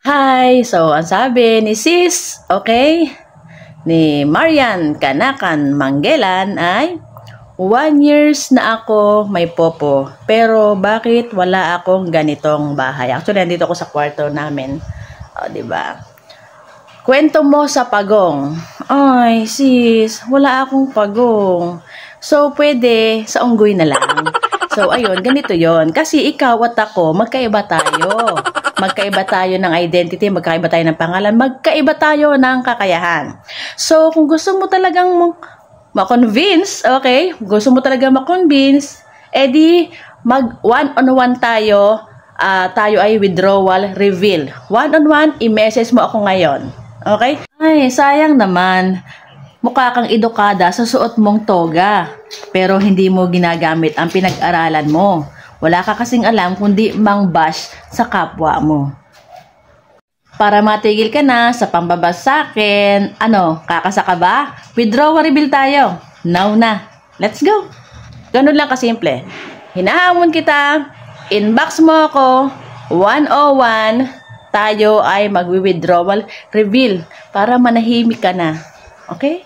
Hi! So, ang sabi ni Sis, okay, ni Marian Kanakan Manggelan ay 1 years na ako may popo. Pero bakit wala akong ganitong bahay? Actually, nandito ako sa kwarto namin. O, diba? Kwento mo sa pagong. Ay, sis, wala akong pagong. So, pwede sa unggoy na lang. So, ayun, ganito yon. Kasi ikaw at ako, magkaiba tayo. Magkaiba tayo ng identity, magkaiba tayo ng pangalan, magkaiba tayo ng kakayahan. So, kung gusto mo talagang ma-convince, okay? Gusto mo talagang ma-convince, edi mag one-on-one tayo, tayo ay withdrawal reveal. One-on-one, i-message mo ako ngayon. Okay? Ay, sayang naman. Mukha kang edukada sa suot mong toga, pero hindi mo ginagamit ang pinag-aralan mo. Wala ka kasing alam kundi mang-bash sa kapwa mo. Para matigil ka na sa pambabas sa akin, kakasa ka ba? Withdrawal reveal tayo. Now na. Let's go. Ganun lang kasimple. Hinahamon kita, inbox mo ako, 101, tayo ay magwi-withdrawal reveal para manahimik ka na. Okay?